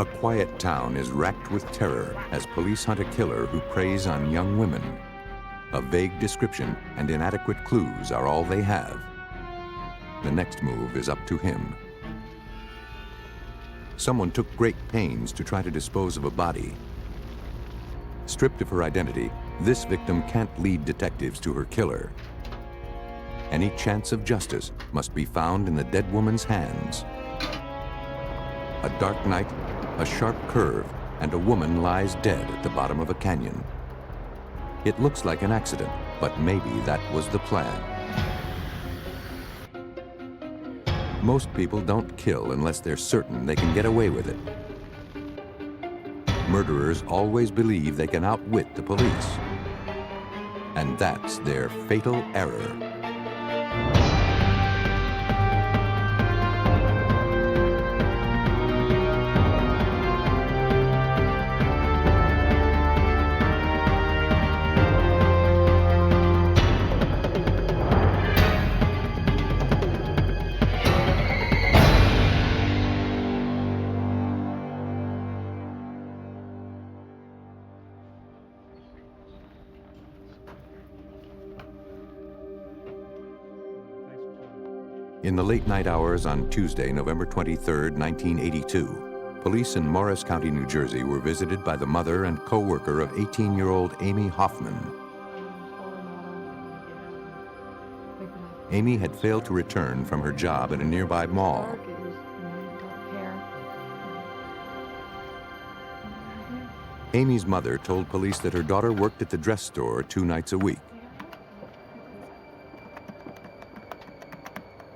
A quiet town is racked with terror as police hunt a killer who preys on young women. A vague description and inadequate clues are all they have. The next move is up to him. Someone took great pains to try to dispose of a body. Stripped of her identity, this victim can't lead detectives to her killer. Any chance of justice must be found in the dead woman's hands. A dark night, a sharp curve, and a woman lies dead at the bottom of a canyon. It looks like an accident, but maybe that was the plan. Most people don't kill unless they're certain they can get away with it. Murderers always believe they can outwit the police. And that's their fatal error. In the late night hours on Tuesday, November 23, 1982, police in Morris County, New Jersey were visited by the mother and co-worker of 18-year-old Amy Hoffman. Amy had failed to return from her job at a nearby mall. Amy's mother told police that her daughter worked at the dress store 2 nights a week.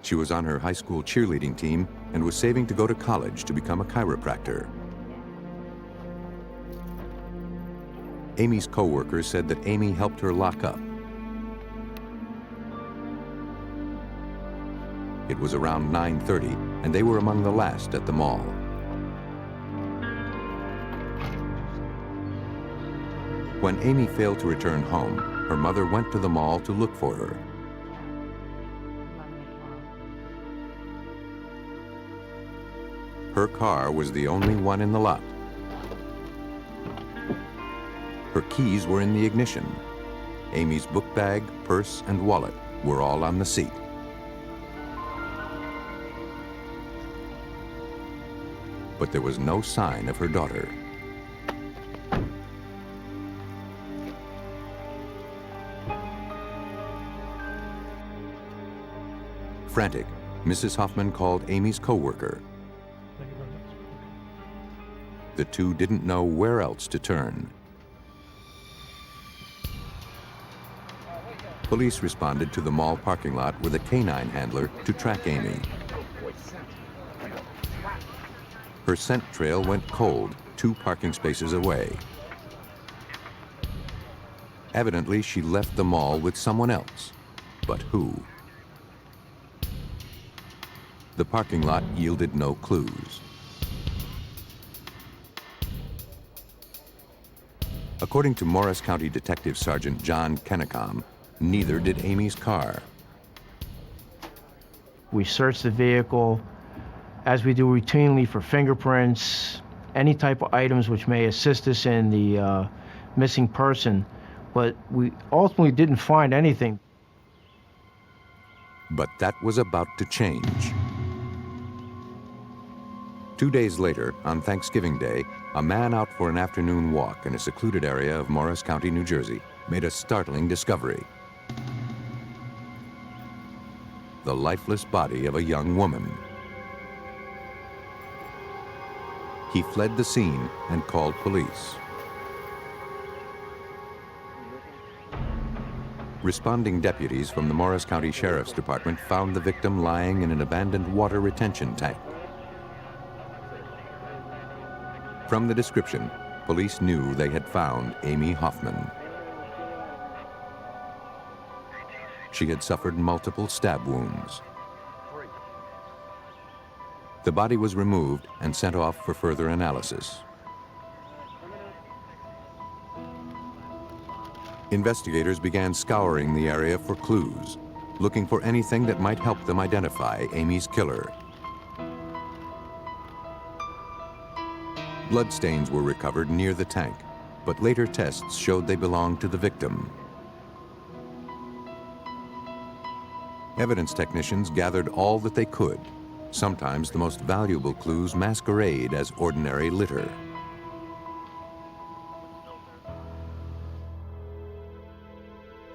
She was on her high school cheerleading team and was saving to go to college to become a chiropractor. Amy's co-workers said that Amy helped her lock up. It was around 9:30, and they were among the last at the mall. When Amy failed to return home, her mother went to the mall to look for her. Her car was the only one in the lot. Her keys were in the ignition. Amy's book bag, purse, and wallet were all on the seat. But there was no sign of her daughter. Frantic, Mrs. Hoffman called Amy's co-worker. The two didn't know where else to turn. Police responded to the mall parking lot with a canine handler to track Amy. Her scent trail went cold 2 parking spaces away. Evidently, she left the mall with someone else. But who? The parking lot yielded no clues. According to Morris County Detective Sergeant John Kennecom, neither did Amy's car. We searched the vehicle as we do routinely for fingerprints, any type of items which may assist us in the missing person, but we ultimately didn't find anything. But that was about to change. 2 days later, on Thanksgiving Day, a man out for an afternoon walk in a secluded area of Morris County, New Jersey, made a startling discovery. The lifeless body of a young woman. He fled the scene and called police. Responding deputies from the Morris County Sheriff's Department found the victim lying in an abandoned water retention tank. From the description, police knew they had found Amy Hoffman. She had suffered multiple stab wounds. The body was removed and sent off for further analysis. Investigators began scouring the area for clues, looking for anything that might help them identify Amy's killer. Bloodstains were recovered near the tank, but later tests showed they belonged to the victim. Evidence technicians gathered all that they could. Sometimes the most valuable clues masquerade as ordinary litter.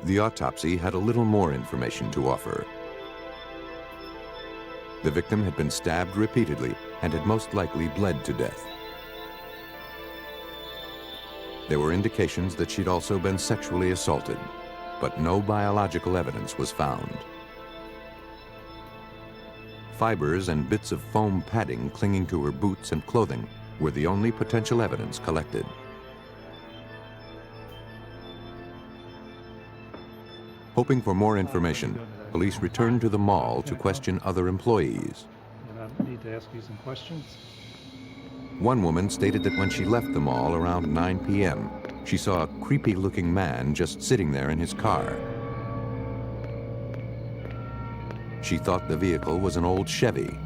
The autopsy had a little more information to offer. The victim had been stabbed repeatedly and had most likely bled to death. There were indications that she'd also been sexually assaulted, but no biological evidence was found. Fibers and bits of foam padding clinging to her boots and clothing were the only potential evidence collected. Hoping for more information, police returned to the mall to question other employees. I need to ask you some questions. One woman stated that when she left the mall around 9 p.m., she saw a creepy-looking man just sitting there in his car. She thought the vehicle was an old Chevy.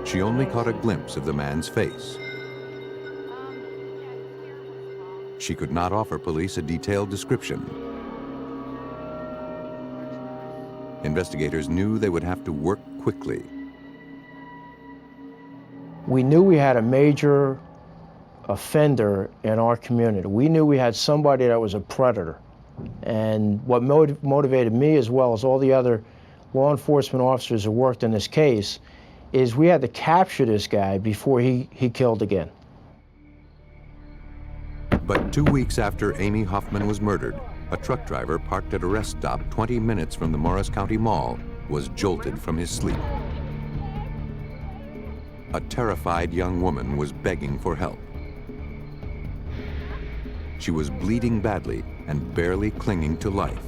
She only caught a glimpse of the man's face. She could not offer police a detailed description. Investigators knew they would have to work quickly. We knew we had a major offender in our community. We knew we had somebody that was a predator. And what motivated me, as well as all the other law enforcement officers who worked in this case, is we had to capture this guy before he killed again. But 2 weeks after Amy Hoffman was murdered, a truck driver parked at a rest stop 20 minutes from the Morris County Mall was jolted from his sleep. A terrified young woman was begging for help. She was bleeding badly and barely clinging to life.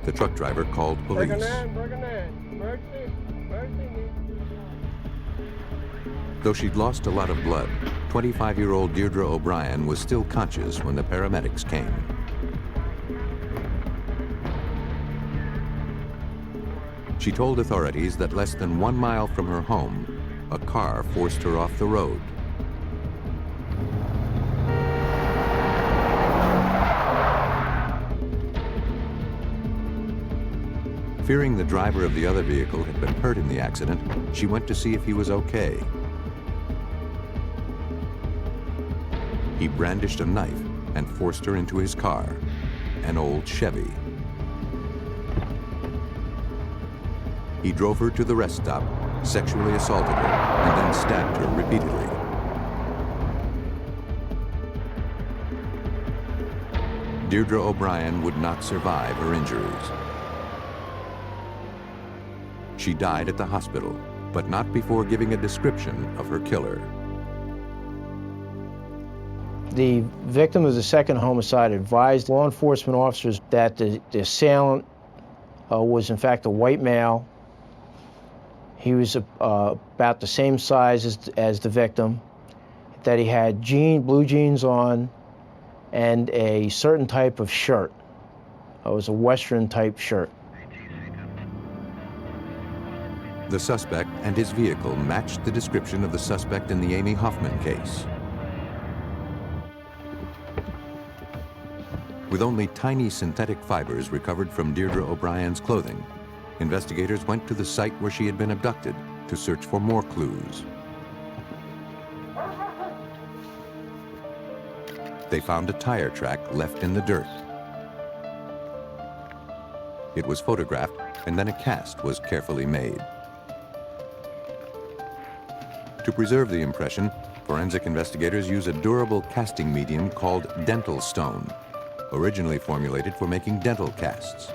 The truck driver called police. Though she'd lost a lot of blood, 25-year-old Deirdre O'Brien was still conscious when the paramedics came. She told authorities that less than 1 mile from her home, a car forced her off the road. Fearing the driver of the other vehicle had been hurt in the accident, she went to see if he was okay. He brandished a knife and forced her into his car, an old Chevy. He drove her to the rest stop, sexually assaulted her, and then stabbed her repeatedly. Deirdre O'Brien would not survive her injuries. She died at the hospital, but not before giving a description of her killer. The victim of the second homicide advised law enforcement officers that the assailant was in fact a white male. He was about the same size as the victim, that he had blue jeans on and a certain type of shirt. It was a Western type shirt. The suspect and his vehicle matched the description of the suspect in the Amy Hoffman case. With only tiny synthetic fibers recovered from Deirdre O'Brien's clothing, investigators went to the site where she had been abducted to search for more clues. They found a tire track left in the dirt. It was photographed, and then a cast was carefully made. To preserve the impression, forensic investigators use a durable casting medium called dental stone, originally formulated for making dental casts.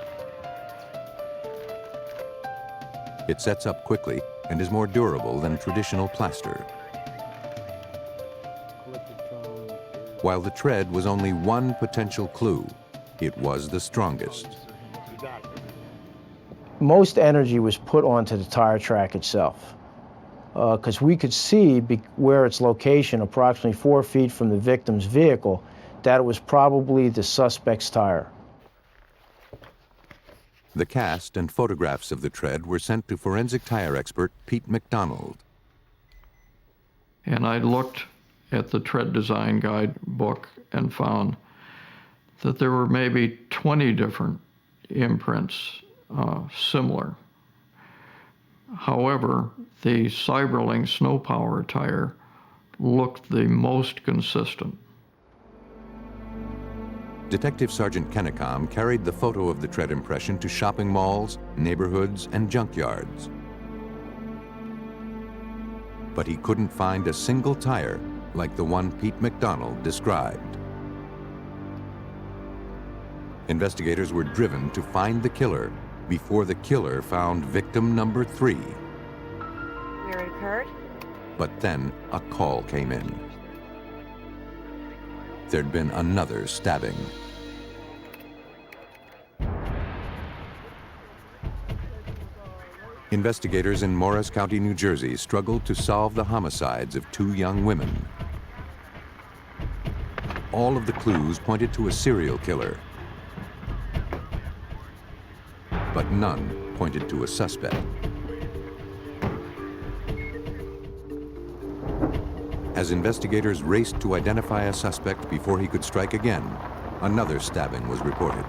It sets up quickly and is more durable than traditional plaster. While the tread was only one potential clue, it was the strongest. Most energy was put onto the tire track itself, because we could see where its location, approximately 4 feet from the victim's vehicle, that it was probably the suspect's tire. The cast and photographs of the tread were sent to forensic tire expert Pete McDonald. And I looked at the tread design guide book and found that there were maybe 20 different imprints similar. However, the Cyberling Snow Power tire looked the most consistent. Detective Sergeant Kennecom carried the photo of the tread impression to shopping malls, neighborhoods, and junkyards. But he couldn't find a single tire like the one Pete McDonald described. Investigators were driven to find the killer before the killer found victim number 3. Where it occurred? But then a call came in. There'd been another stabbing. Investigators in Morris County, New Jersey struggled to solve the homicides of 2 young women. All of the clues pointed to a serial killer, but none pointed to a suspect. As investigators raced to identify a suspect before he could strike again, another stabbing was reported.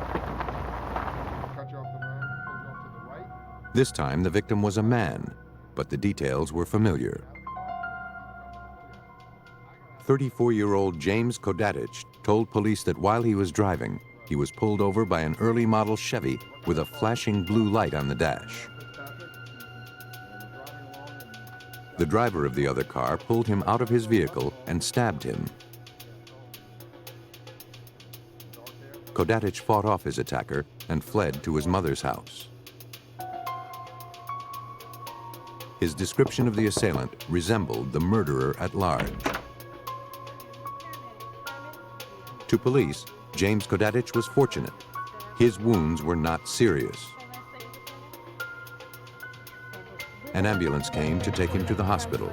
This time, the victim was a man, but the details were familiar. 34-year-old James Kodadich told police that while he was driving, he was pulled over by an early model Chevy with a flashing blue light on the dash. The driver of the other car pulled him out of his vehicle and stabbed him. Kodadich fought off his attacker and fled to his mother's house. His description of the assailant resembled the murderer at large. To police, James Kodadich was fortunate. His wounds were not serious. An ambulance came to take him to the hospital.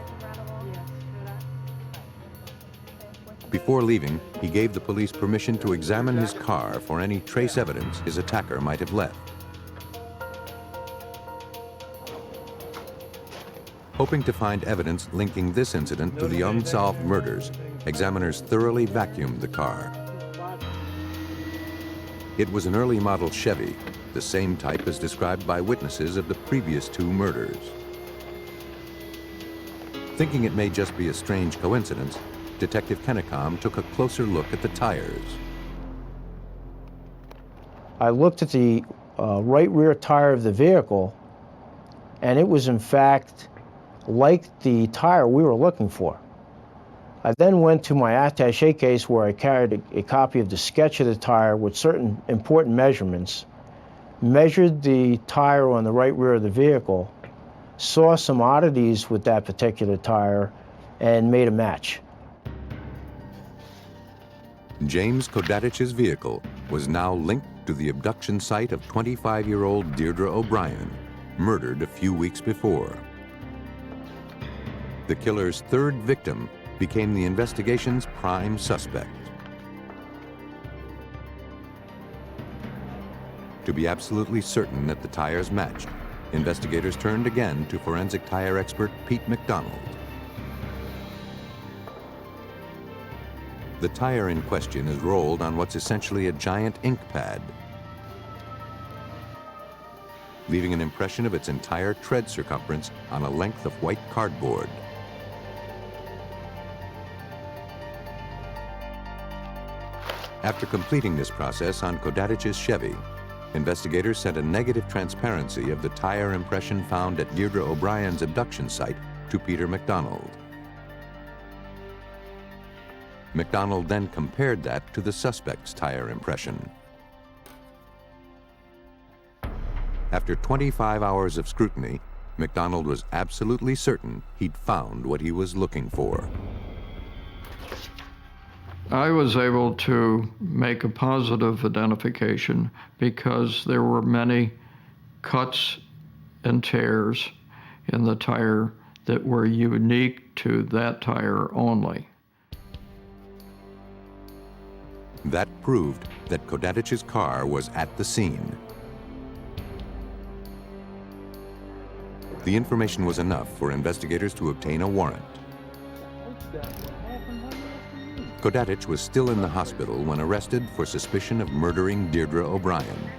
Before leaving, he gave the police permission to examine his car for any trace evidence his attacker might have left. Hoping to find evidence linking this incident to the unsolved murders, examiners thoroughly vacuumed the car. It was an early model Chevy, the same type as described by witnesses of the previous 2 murders. Thinking it may just be a strange coincidence, Detective Kennecom took a closer look at the tires. I looked at the right rear tire of the vehicle, and it was in fact like the tire we were looking for. I then went to my attaché case where I carried a copy of the sketch of the tire with certain important measurements, measured the tire on the right rear of the vehicle, saw some oddities with that particular tire, and made a match. James Kodadich's vehicle was now linked to the abduction site of 25-year-old Deirdre O'Brien, murdered a few weeks before. The killer's 3rd victim became the investigation's prime suspect. To be absolutely certain that the tires matched, investigators turned again to forensic tire expert Pete McDonald. The tire in question is rolled on what's essentially a giant ink pad, leaving an impression of its entire tread circumference on a length of white cardboard. After completing this process on Kodadich's Chevy, investigators sent a negative transparency of the tire impression found at Deirdre O'Brien's abduction site to Peter McDonald. McDonald then compared that to the suspect's tire impression. After 25 hours of scrutiny, McDonald was absolutely certain he'd found what he was looking for. I was able to make a positive identification because there were many cuts and tears in the tire that were unique to that tire only. That proved that Kodadich's car was at the scene. The information was enough for investigators to obtain a warrant. Kodadich was still in the hospital when arrested for suspicion of murdering Deirdre O'Brien.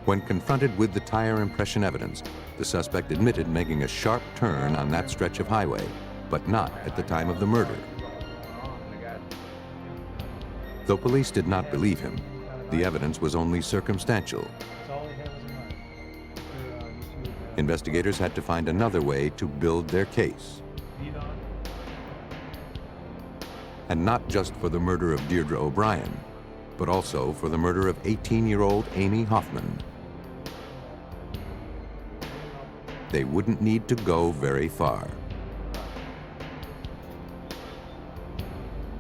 When confronted with the tire impression evidence, the suspect admitted making a sharp turn on that stretch of highway, but not at the time of the murder. Though police did not believe him, the evidence was only circumstantial. Investigators had to find another way to build their case. And not just for the murder of Deirdre O'Brien, but also for the murder of 18-year-old Amy Hoffman. They wouldn't need to go very far.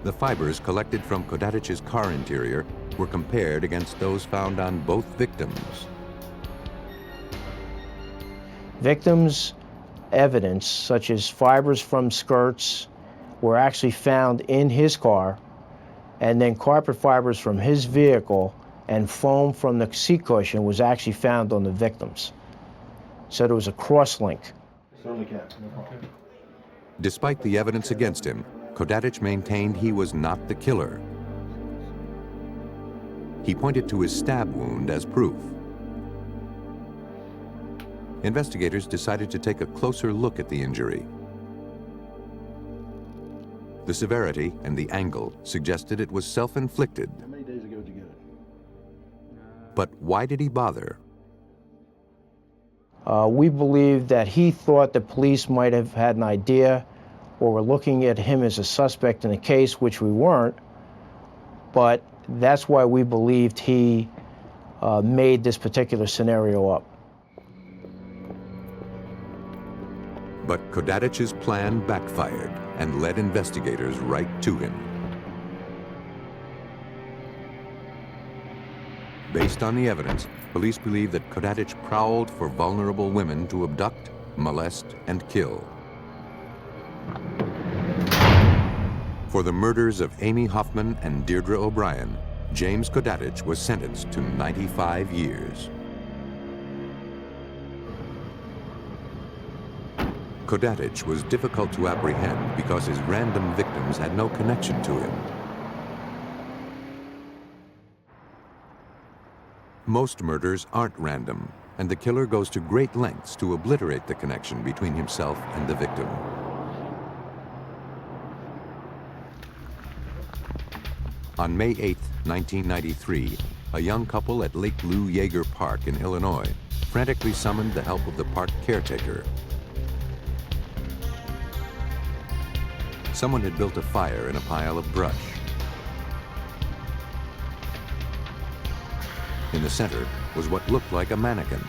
The fibers collected from Kodadich's car interior were compared against those found on both victims. Victims' evidence, such as fibers from skirts, were actually found in his car, and then carpet fibers from his vehicle and foam from the seat cushion was actually found on the victims. So there was a cross-link. Certainly can. No problem. Despite the evidence against him, Kodadich maintained he was not the killer. He pointed to his stab wound as proof. Investigators decided to take a closer look at the injury. The severity and the angle suggested it was self-inflicted. How many days ago did you get it? But why did he bother? We believe that he thought the police might have had an idea or were looking at him as a suspect in the case, which we weren't, but that's why we believed he made this particular scenario up. But Kodadich's plan backfired and led investigators right to him. Based on the evidence, police believe that Kodadich prowled for vulnerable women to abduct, molest, and kill. For the murders of Amy Hoffman and Deirdre O'Brien, James Kodadich was sentenced to 95 years. Kodadich was difficult to apprehend because his random victims had no connection to him. Most murders aren't random, and the killer goes to great lengths to obliterate the connection between himself and the victim. On May 8, 1993, a young couple at Lake Lou Yeager Park in Illinois frantically summoned the help of the park caretaker. Someone had built a fire in a pile of brush. In the center was what looked like a mannequin.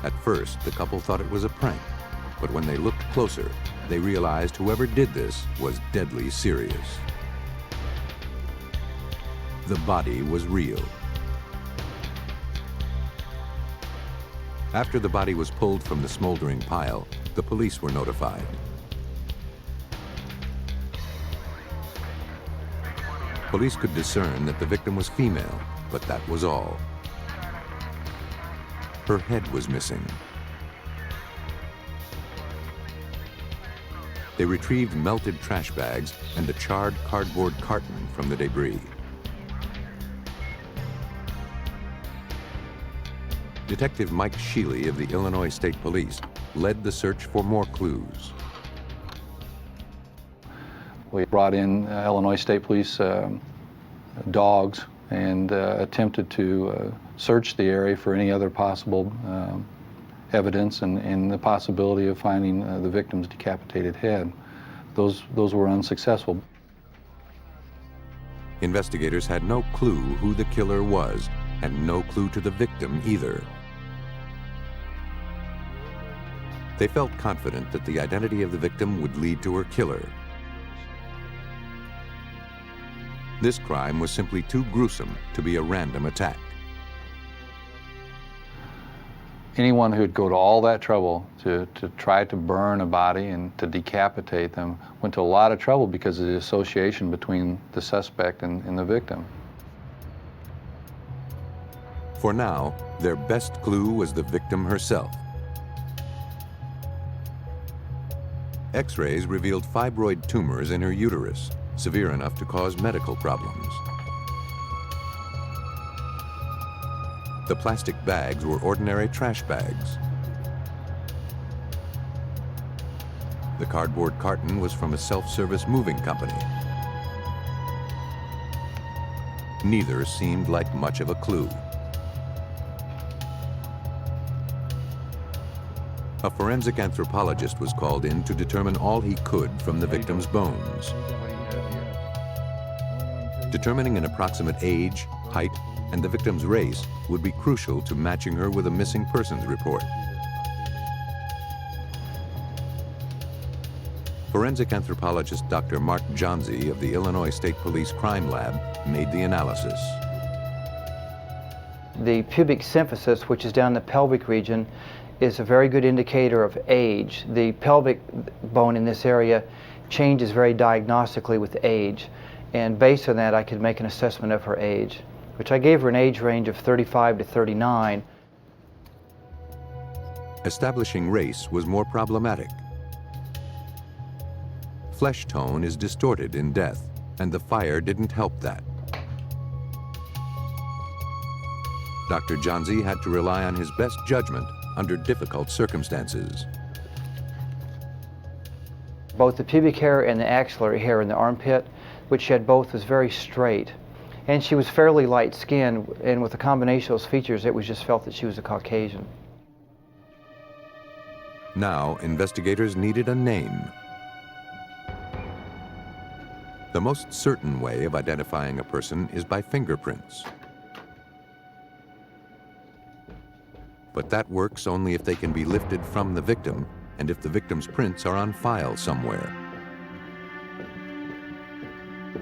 At first, the couple thought it was a prank, but when they looked closer, they realized whoever did this was deadly serious. The body was real. After the body was pulled from the smoldering pile, the police were notified. Police could discern that the victim was female, but that was all. Her head was missing. They retrieved melted trash bags and a charred cardboard carton from the debris. Detective Mike Sheely of the Illinois State Police led the search for more clues. We brought in Illinois State Police dogs and attempted to search the area for any other possible evidence and the possibility of finding the victim's decapitated head. Those were unsuccessful. Investigators had no clue who the killer was, and no clue to the victim either. They felt confident that the identity of the victim would lead to her killer. This crime was simply too gruesome to be a random attack. Anyone who'd go to all that trouble to try to burn a body and to decapitate them went to a lot of trouble because of the association between the suspect and the victim. For now, their best clue was the victim herself. X-rays revealed fibroid tumors in her uterus, severe enough to cause medical problems. The plastic bags were ordinary trash bags. The cardboard carton was from a self-service moving company. Neither seemed like much of a clue. A forensic anthropologist was called in to determine all he could from the victim's bones. Determining an approximate age, height, and the victim's race would be crucial to matching her with a missing persons report. Forensic anthropologist Dr. Mark Johnsey of the Illinois State Police Crime Lab made the analysis. The pubic symphysis, which is down in the pelvic region, is a very good indicator of age. The pelvic bone in this area changes very diagnostically with age, and based on that I could make an assessment of her age, which I gave her an age range of 35 to 39. Establishing race was more problematic. Flesh tone is distorted in death, and the fire didn't help that. Dr. Johnsey had to rely on his best judgment under difficult circumstances. Both the pubic hair and the axillary hair in the armpit, which she had both, was very straight. And she was fairly light-skinned, and with a combination of those features, it was just felt that she was a Caucasian. Now, investigators needed a name. The most certain way of identifying a person is by fingerprints. But that works only if they can be lifted from the victim and if the victim's prints are on file somewhere.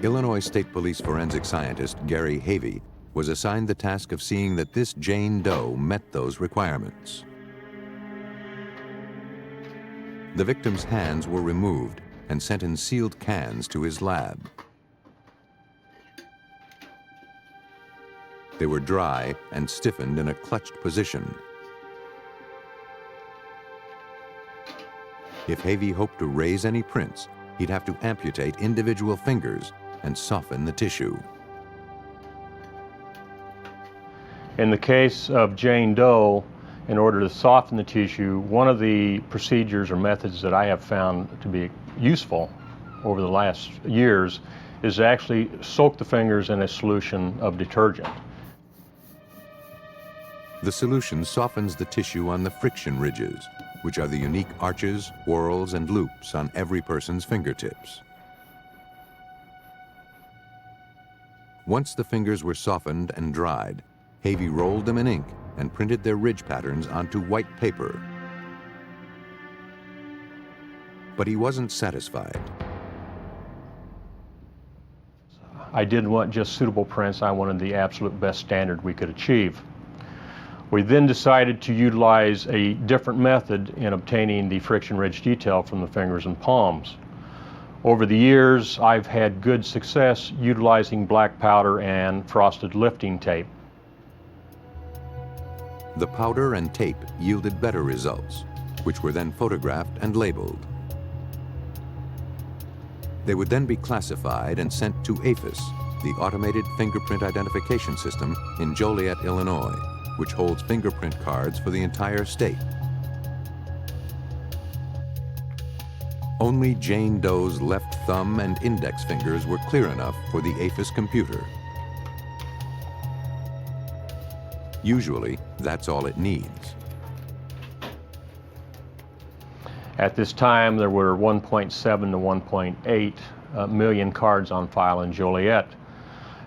Illinois State Police forensic scientist Gary Havey was assigned the task of seeing that this Jane Doe met those requirements. The victim's hands were removed and sent in sealed cans to his lab. They were dry and stiffened in a clutched position. If Havey hoped to raise any prints, he'd have to amputate individual fingers and soften the tissue. In the case of Jane Doe, in order to soften the tissue, one of the procedures or methods that I have found to be useful over the last years is to actually soak the fingers in a solution of detergent. The solution softens the tissue on the friction ridges, which are the unique arches, whorls, and loops on every person's fingertips. Once the fingers were softened and dried, Havey rolled them in ink and printed their ridge patterns onto white paper. But he wasn't satisfied. I didn't want just suitable prints, I wanted the absolute best standard we could achieve. We then decided to utilize a different method in obtaining the friction ridge detail from the fingers and palms. Over the years, I've had good success utilizing black powder and frosted lifting tape. The powder and tape yielded better results, which were then photographed and labeled. They would then be classified and sent to APHIS, the Automated Fingerprint Identification System in Joliet, Illinois, which holds fingerprint cards for the entire state. Only Jane Doe's left thumb and index fingers were clear enough for the APHIS computer. Usually, that's all it needs. At this time, there were 1.7 to 1.8 million cards on file in Joliet.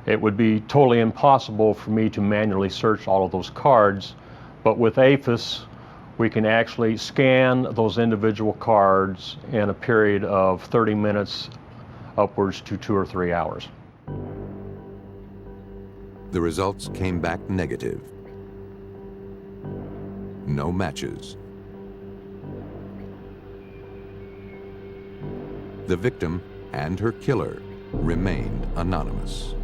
It would be totally impossible for me to manually search all of those cards, but with APHIS, we can actually scan those individual cards in a period of 30 minutes upwards to 2 or 3 hours. The results came back negative. No matches. The victim and her killer remained anonymous.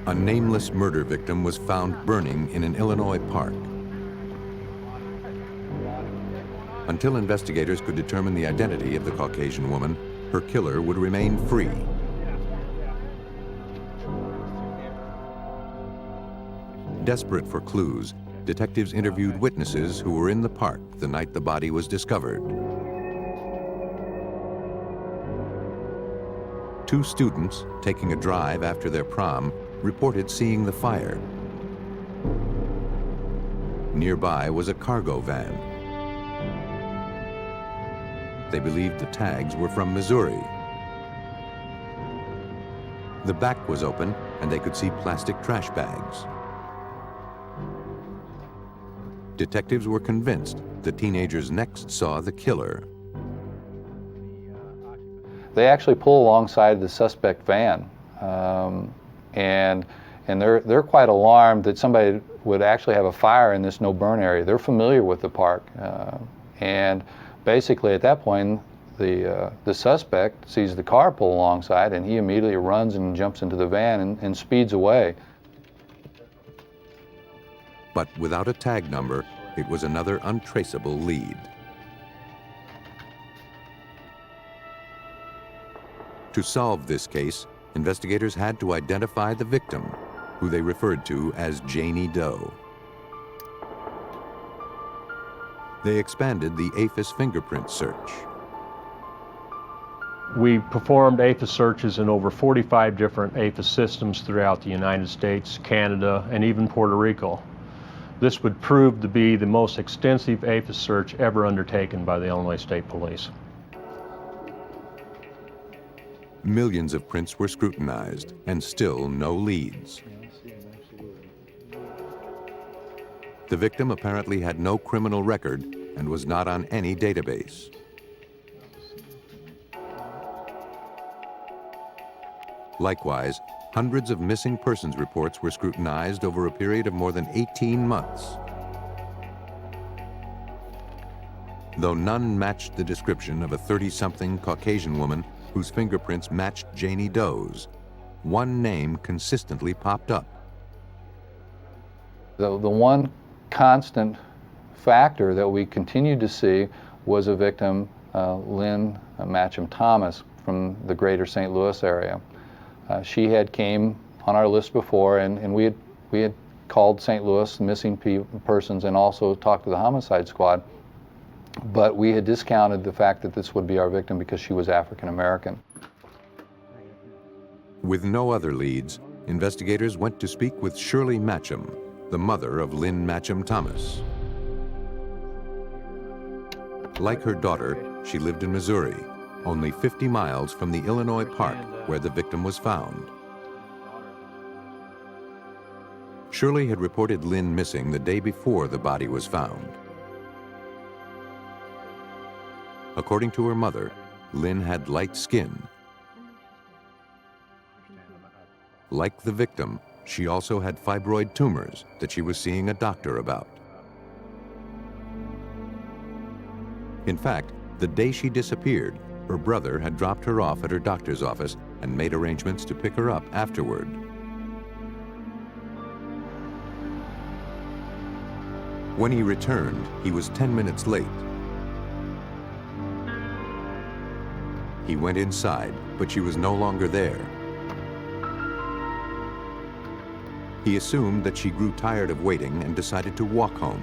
A nameless murder victim was found burning in an Illinois park. Until investigators could determine the identity of the Caucasian woman, her killer would remain free. Desperate for clues, detectives interviewed witnesses who were in the park the night the body was discovered. 2 students, taking a drive after their prom, reported seeing the fire. Nearby was a cargo van. They believed the tags were from Missouri. The back was open, and they could see plastic trash bags. Detectives were convinced the teenagers next saw the killer. They actually pull alongside the suspect van, and they're quite alarmed that somebody would actually have a fire in this no-burn area. They're familiar with the park, and basically at that point, the suspect sees the car pull alongside, and he immediately runs and jumps into the van and speeds away. But without a tag number, it was another untraceable lead. To solve this case, investigators had to identify the victim, who they referred to as Janie Doe. They expanded the APHIS fingerprint search. We performed APHIS searches in over 45 different APHIS systems throughout the United States, Canada, and even Puerto Rico. This would prove to be the most extensive APHIS search ever undertaken by the Illinois State Police. Millions of prints were scrutinized, and still no leads. The victim apparently had no criminal record and was not on any database. Likewise, hundreds of missing persons reports were scrutinized over a period of more than 18 months. Though none matched the description of a 30-something Caucasian woman whose fingerprints matched Janie Doe's, one name consistently popped up. The one constant factor that we continued to see was a victim, Lynn Matcham Thomas, from the greater St. Louis area. She had came on our list before, and we had called St. Louis missing persons and also talked to the homicide squad, but we had discounted the fact that this would be our victim because she was African American. With no other leads, investigators went to speak with Shirley Matcham, the mother of Lynn Matcham Thomas. Like her daughter, she lived in Missouri, only 50 miles from the Illinois park where the victim was found. Shirley had reported Lynn missing the day before the body was found. According to her mother, Lynn had light skin. Like the victim, she also had fibroid tumors that she was seeing a doctor about. In fact, the day she disappeared, her brother had dropped her off at her doctor's office and made arrangements to pick her up afterward. When he returned, he was 10 minutes late. He went inside, but she was no longer there. He assumed that she grew tired of waiting and decided to walk home.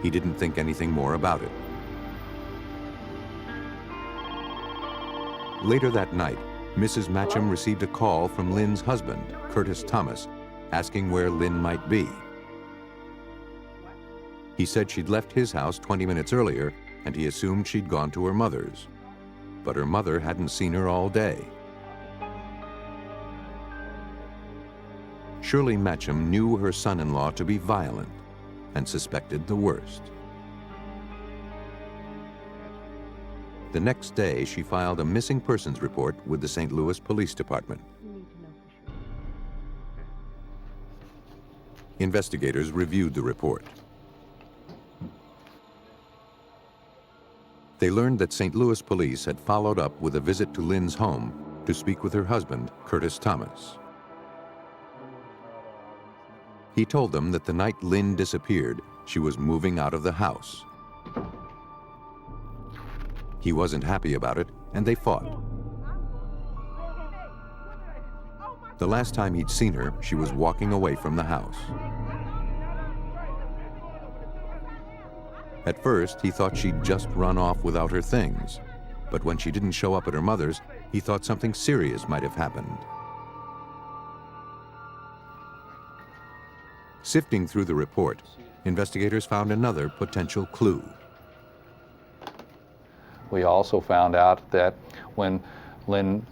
He didn't think anything more about it. Later that night, Mrs. Matcham received a call from Lynn's husband, Curtis Thomas, asking where Lynn might be. He said she'd left his house 20 minutes earlier, and he assumed she'd gone to her mother's. But her mother hadn't seen her all day. Shirley Matcham knew her son-in-law to be violent and suspected the worst. The next day, she filed a missing persons report with the St. Louis Police Department. Investigators reviewed the report. They learned that St. Louis police had followed up with a visit to Lynn's home to speak with her husband, Curtis Thomas. He told them that the night Lynn disappeared, she was moving out of the house. He wasn't happy about it, and they fought. The last time he'd seen her, she was walking away from the house. At first, he thought she'd just run off without her things, but when she didn't show up at her mother's, he thought something serious might have happened. Sifting through the report, investigators found another potential clue. We also found out that when Lynn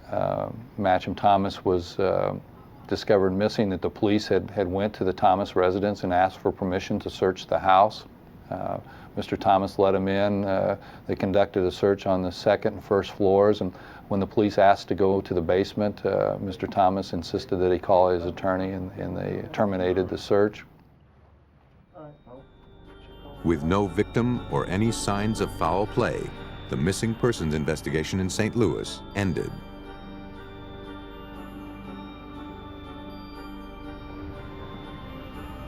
Matcham Thomas was discovered missing, that the police had went to the Thomas residence and asked for permission to search the house. Mr. Thomas let him in. They conducted a search on the second and first floors, and when the police asked to go to the basement, Mr. Thomas insisted that he call his attorney, and they terminated the search. With no victim or any signs of foul play, the missing persons investigation in St. Louis ended.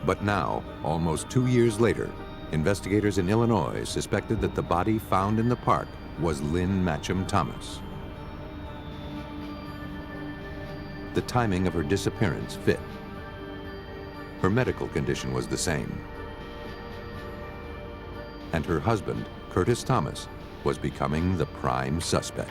But now, almost 2 years later, investigators in Illinois suspected that the body found in the park was Lynn Matcham Thomas. The timing of her disappearance fit. Her medical condition was the same. And her husband, Curtis Thomas, was becoming the prime suspect.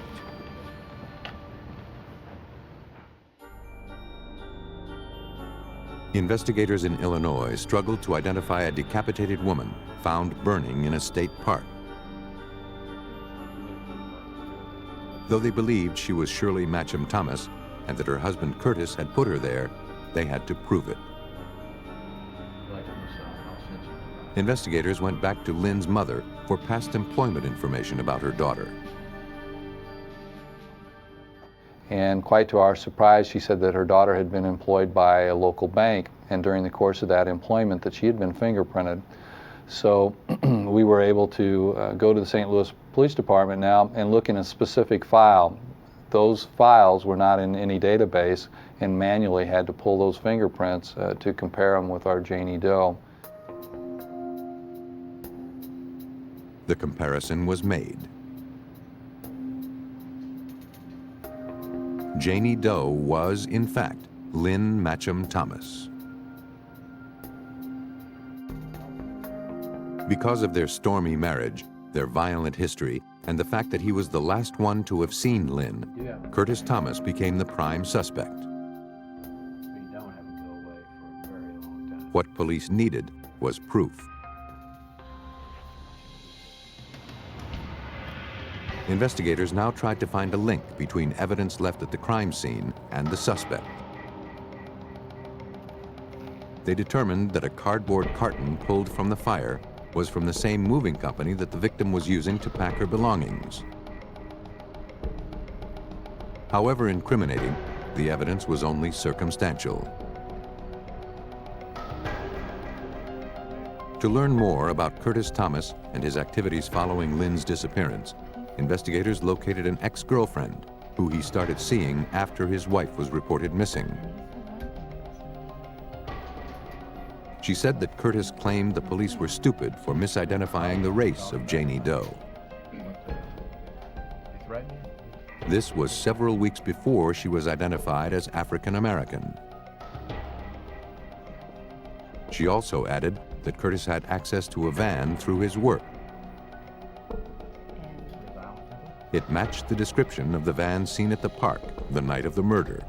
Investigators in Illinois struggled to identify a decapitated woman found burning in a state park. Though they believed she was Shirley Matcham Thomas and that her husband Curtis had put her there, they had to prove it. Investigators went back to Lynn's mother for past employment information about her daughter. And quite to our surprise, she said that her daughter had been employed by a local bank, and during the course of that employment that she had been fingerprinted. So we were able to go to the St. Louis Police Department now and look in a specific file. Those files were not in any database, and manually had to pull those fingerprints to compare them with our Janie Doe. The comparison was made. Janie Doe was, in fact, Lynn Matcham Thomas. Because of their stormy marriage, their violent history, and the fact that he was the last one to have seen Lynn, Curtis Thomas became the prime suspect. What police needed was proof. Investigators now tried to find a link between evidence left at the crime scene and the suspect. They determined that a cardboard carton pulled from the fire was from the same moving company that the victim was using to pack her belongings. However incriminating, the evidence was only circumstantial. To learn more about Curtis Thomas and his activities following Lynn's disappearance, investigators located an ex-girlfriend who he started seeing after his wife was reported missing. She said that Curtis claimed the police were stupid for misidentifying the race of Janie Doe. This was several weeks before she was identified as African American. She also added that Curtis had access to a van through his work. It matched the description of the van seen at the park the night of the murder.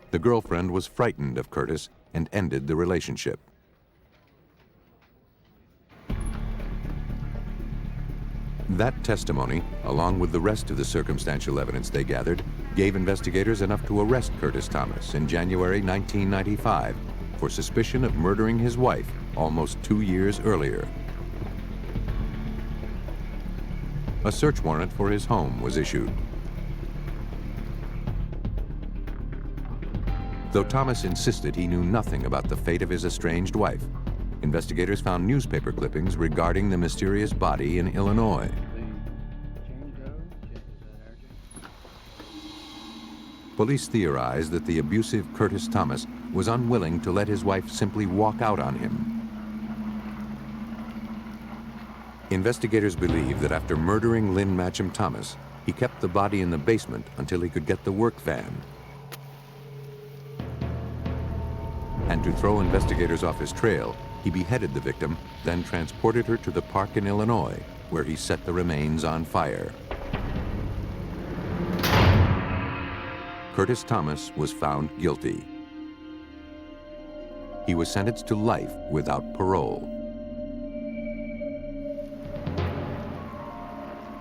The girlfriend was frightened of Curtis and ended the relationship. That testimony, along with the rest of the circumstantial evidence they gathered, gave investigators enough to arrest Curtis Thomas in January 1995 for suspicion of murdering his wife almost 2 years earlier. A search warrant for his home was issued. Though Thomas insisted he knew nothing about the fate of his estranged wife, investigators found newspaper clippings regarding the mysterious body in Illinois. Police theorize that the abusive Curtis Thomas was unwilling to let his wife simply walk out on him. Investigators believe that after murdering Lynn Matcham Thomas, he kept the body in the basement until he could get the work van. And to throw investigators off his trail, he beheaded the victim, then transported her to the park in Illinois, where he set the remains on fire. Curtis Thomas was found guilty. He was sentenced to life without parole.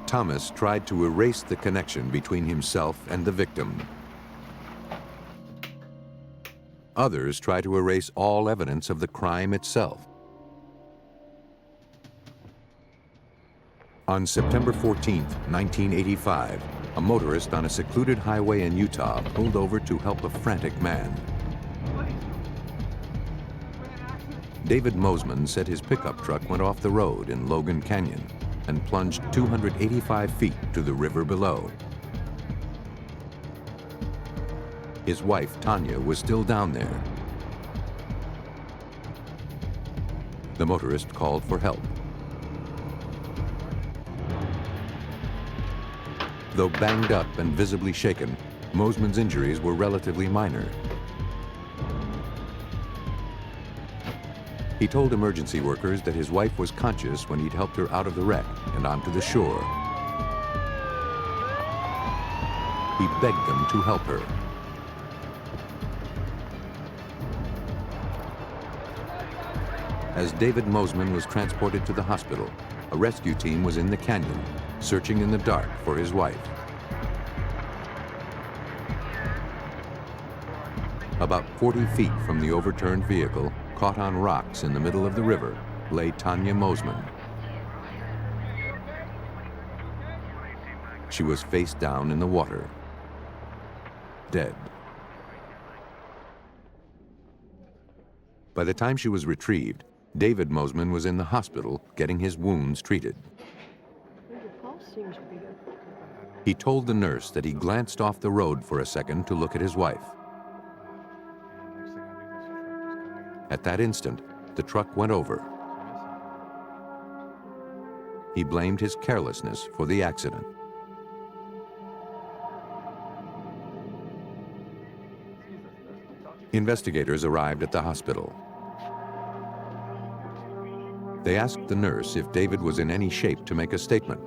Thomas tried to erase the connection between himself and the victim. Others try to erase all evidence of the crime itself. On September 14, 1985, a motorist on a secluded highway in Utah pulled over to help a frantic man. David Mosman said his pickup truck went off the road in Logan Canyon and plunged 285 feet to the river below. His wife, Tanya, was still down there. The motorist called for help. Though banged up and visibly shaken, Mosman's injuries were relatively minor. He told emergency workers that his wife was conscious when he'd helped her out of the wreck and onto the shore. He begged them to help her. As David Mosman was transported to the hospital, a rescue team was in the canyon, searching in the dark for his wife. About 40 feet from the overturned vehicle, caught on rocks in the middle of the river, lay Tanya Mosman. She was face down in the water, dead. By the time she was retrieved, David Mosman was in the hospital getting his wounds treated. He told the nurse that he glanced off the road for a second to look at his wife. At that instant, the truck went over. He blamed his carelessness for the accident. Investigators arrived at the hospital. They asked the nurse if David was in any shape to make a statement.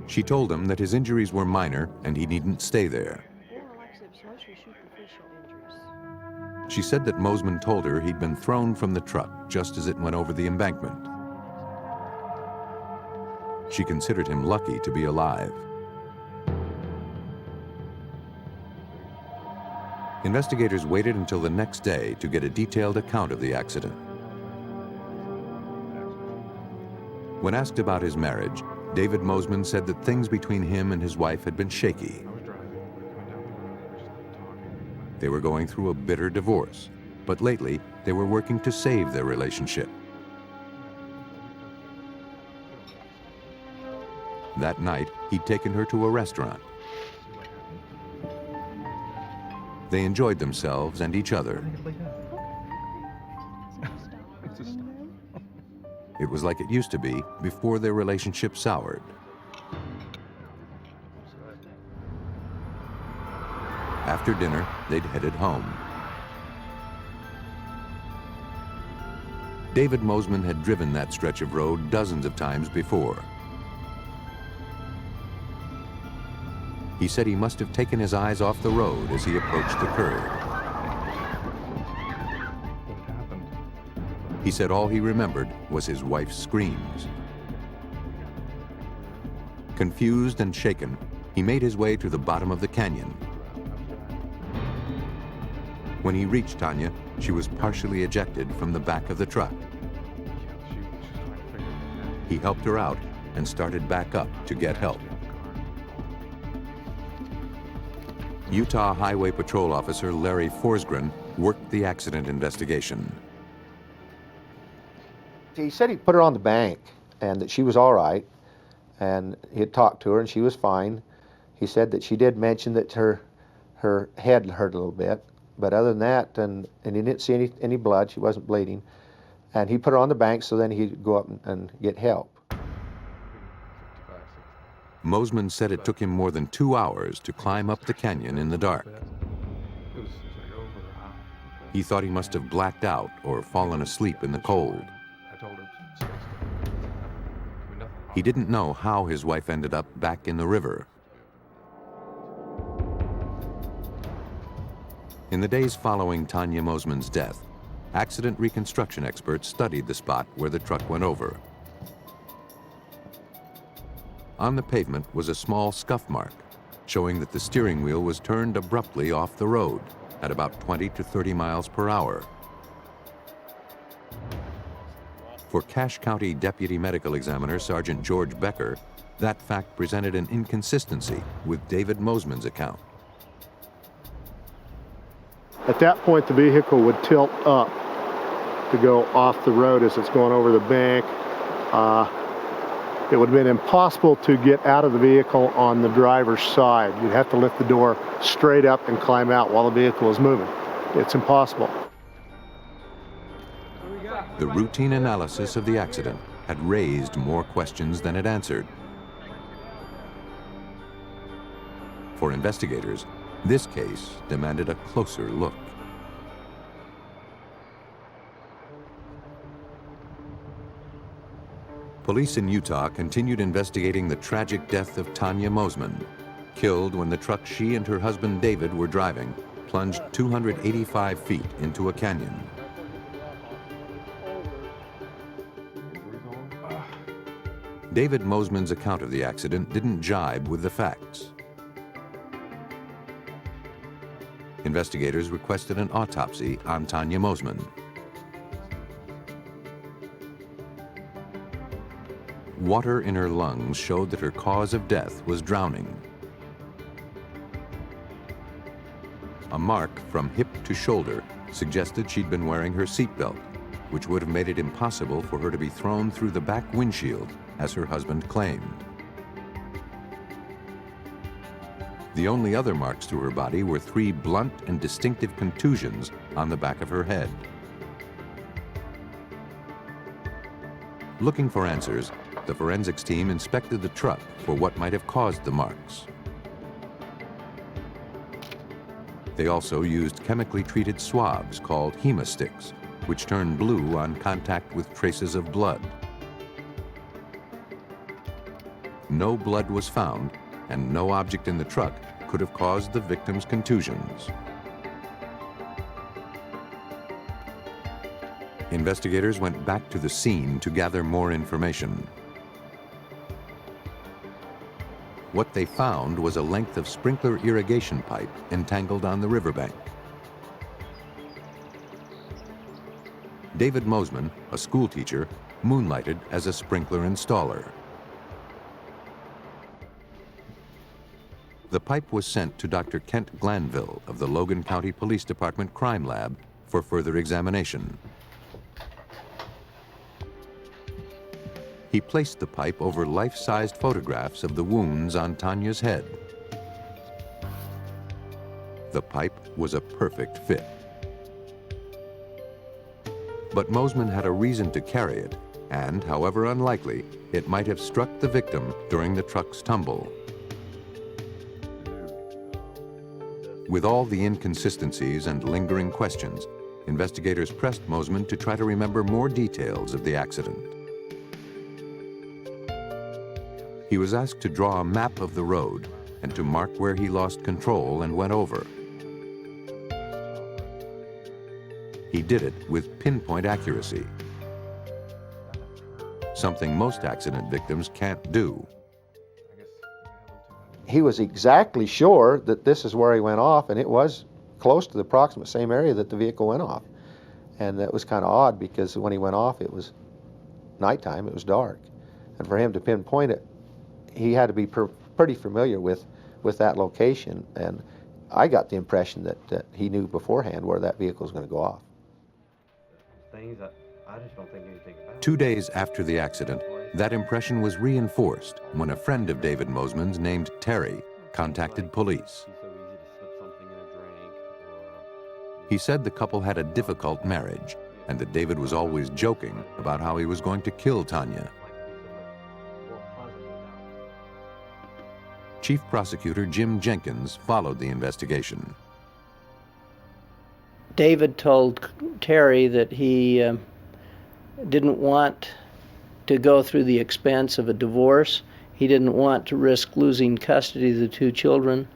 She told them that his injuries were minor and he needn't stay there. She said that Mosman told her he'd been thrown from the truck just as it went over the embankment. She considered him lucky to be alive. Investigators waited until the next day to get a detailed account of the accident. When asked about his marriage, David Mosman said that things between him and his wife had been shaky. They were going through a bitter divorce, but lately they were working to save their relationship. That night, he'd taken her to a restaurant. They enjoyed themselves and each other. It was like it used to be before their relationship soured. After dinner, they'd headed home. David Mosman had driven that stretch of road dozens of times before. He said he must have taken his eyes off the road as he approached the curb. He said all he remembered was his wife's screams. Confused and shaken, he made his way to the bottom of the canyon. When he reached Tanya, she was partially ejected from the back of the truck. He helped her out and started back up to get help. Utah Highway Patrol Officer Larry Forsgren worked the accident investigation. He said he put her on the bank and that she was all right, and he had talked to her and she was fine. He said that she did mention that her head hurt a little bit, but other than that, and he didn't see any blood. She wasn't bleeding, and he put her on the bank so then he'd go up and get help. Mosman said it took him more than 2 hours to climb up the canyon in the dark. He thought he must have blacked out or fallen asleep in the cold. He didn't know how his wife ended up back in the river. In the days following Tanya Mosman's death, accident reconstruction experts studied the spot where the truck went over. On the pavement was a small scuff mark, showing that the steering wheel was turned abruptly off the road at about 20 to 30 miles per hour. For Cache County Deputy Medical Examiner Sergeant George Becker, that fact presented an inconsistency with David Mosman's account. At that point, the vehicle would tilt up to go off the road as it's going over the bank. It would have been impossible to get out of the vehicle on the driver's side. You'd have to lift the door straight up and climb out while the vehicle is moving. It's impossible. The routine analysis of the accident had raised more questions than it answered. For investigators, this case demanded a closer look. Police in Utah continued investigating the tragic death of Tanya Mosman, killed when the truck she and her husband David were driving plunged 285 feet into a canyon. David Mosman's account of the accident didn't jibe with the facts. Investigators requested an autopsy on Tanya Mosman. Water in her lungs showed that her cause of death was drowning. A mark from hip to shoulder suggested she'd been wearing her seatbelt, which would have made it impossible for her to be thrown through the back windshield, as her husband claimed. The only other marks through her body were 3 blunt and distinctive contusions on the back of her head. Looking for answers, the forensics team inspected the truck for what might have caused the marks. They also used chemically treated swabs called hemosticks, which turn blue on contact with traces of blood. No blood was found, and no object in the truck could have caused the victim's contusions. Investigators went back to the scene to gather more information. What they found was a length of sprinkler irrigation pipe entangled on the riverbank. David Mosman, a school teacher, moonlighted as a sprinkler installer. The pipe was sent to Dr. Kent Glanville of the Logan County Police Department Crime Lab for further examination. He placed the pipe over life-sized photographs of the wounds on Tanya's head. The pipe was a perfect fit. But Mosman had a reason to carry it, and, however unlikely, it might have struck the victim during the truck's tumble. With all the inconsistencies and lingering questions, investigators pressed Mosman to try to remember more details of the accident. He was asked to draw a map of the road and to mark where he lost control and went over. He did it with pinpoint accuracy, something most accident victims can't do. He was exactly sure that this is where he went off, and it was close to the approximate same area that the vehicle went off. And that was kind of odd because when he went off, it was nighttime, it was dark. And for him to pinpoint it, he had to be pretty familiar with that location. And I got the impression that he knew beforehand where that vehicle was going to go off. Things that I just don't think anything about. 2 days after the accident, that impression was reinforced when a friend of David Mosman's named Terry contacted police. She's so easy to slip something in a drink or... He said the couple had a difficult marriage and that David was always joking about how he was going to kill Tanya. Chief Prosecutor Jim Jenkins followed the investigation. David told Terry that he didn't want to go through the expense of a divorce. He didn't want to risk losing custody of the two children.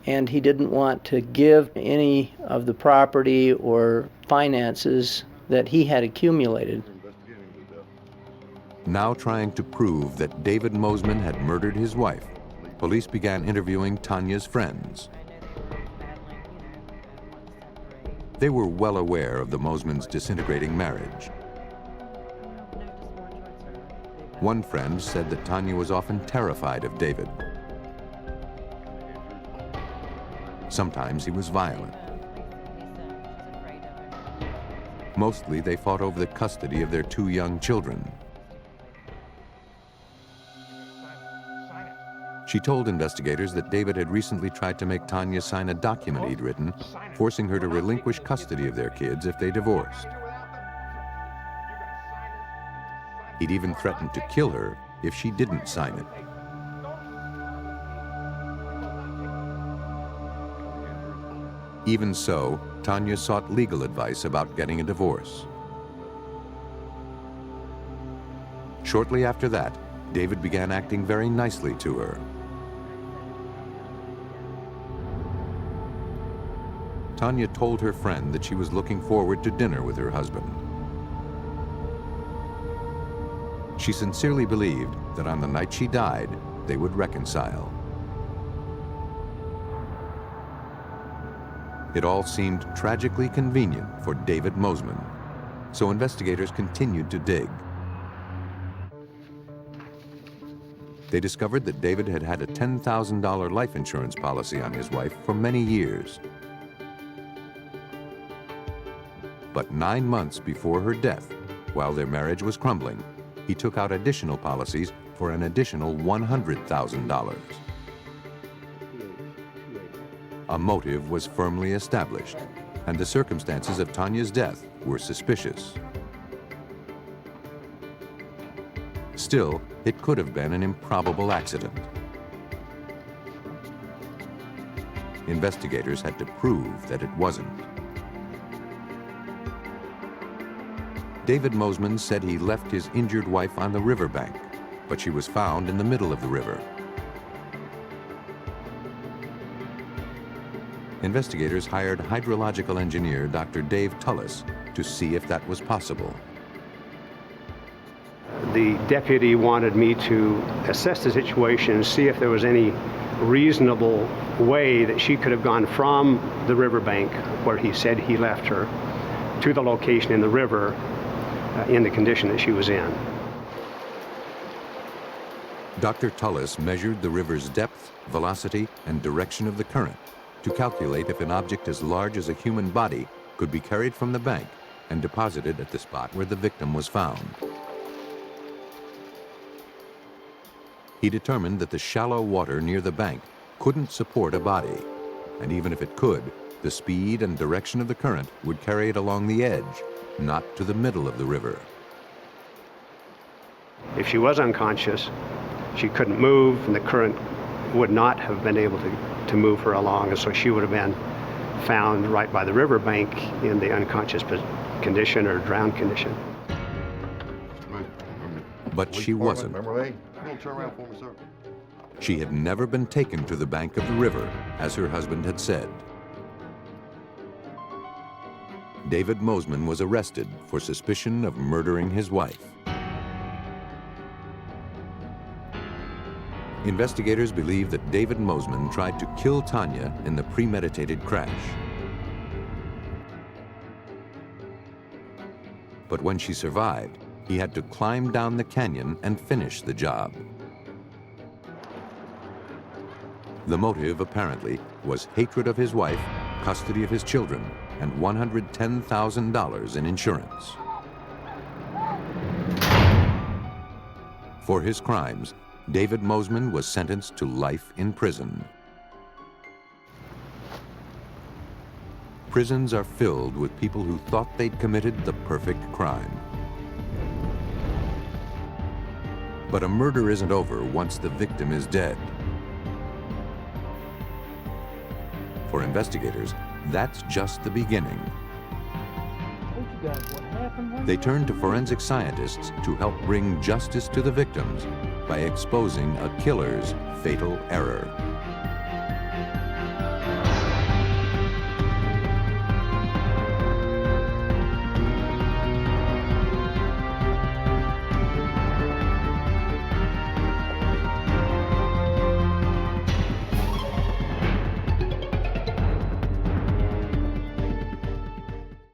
And he didn't want to give any of the property or finances that he had accumulated. Now trying to prove that David Mosman had murdered his wife, police began interviewing Tanya's friends. They were well aware of the Mosmans' disintegrating marriage. One friend said that Tanya was often terrified of David. Sometimes he was violent. Mostly they fought over the custody of their two young children. She told investigators that David had recently tried to make Tanya sign a document he'd written, forcing her to relinquish custody of their kids if they divorced. He'd even threatened to kill her if she didn't sign it. Even so, Tanya sought legal advice about getting a divorce. Shortly after that, David began acting very nicely to her. Tanya told her friend that she was looking forward to dinner with her husband. She sincerely believed that on the night she died, they would reconcile. It all seemed tragically convenient for David Mosman, so investigators continued to dig. They discovered that David had had a $10,000 life insurance policy on his wife for many years. But 9 months before her death, while their marriage was crumbling, he took out additional policies for an additional $100,000. A motive was firmly established, and the circumstances of Tanya's death were suspicious. Still, it could have been an improbable accident. Investigators had to prove that it wasn't. David Mosman said he left his injured wife on the riverbank, but she was found in the middle of the river. Investigators hired hydrological engineer Dr. Dave Tullis to see if that was possible. The deputy wanted me to assess the situation and see if there was any reasonable way that she could have gone from the riverbank, where he said he left her, to the location in the river in the condition that she was in. Dr. Tullis measured the river's depth, velocity, and direction of the current to calculate if an object as large as a human body could be carried from the bank and deposited at the spot where the victim was found. He determined that the shallow water near the bank couldn't support a body, and even if it could, the speed and direction of the current would carry it along the edge, not to the middle of the river. If she was unconscious, she couldn't move, and the current would not have been able to move her along, and so she would have been found right by the riverbank in the unconscious condition or drowned condition. But she wasn't. She had never been taken to the bank of the river, as her husband had said. David Mosman was arrested for suspicion of murdering his wife. Investigators believe that David Mosman tried to kill Tanya in the premeditated crash. But when she survived, he had to climb down the canyon and finish the job. The motive, apparently, was hatred of his wife, custody of his children, and $110,000 in insurance. For his crimes, David Mosman was sentenced to life in prison. Prisons are filled with people who thought they'd committed the perfect crime. But a murder isn't over once the victim is dead. For investigators, that's just the beginning. They turn to forensic scientists to help bring justice to the victims by exposing a killer's fatal error.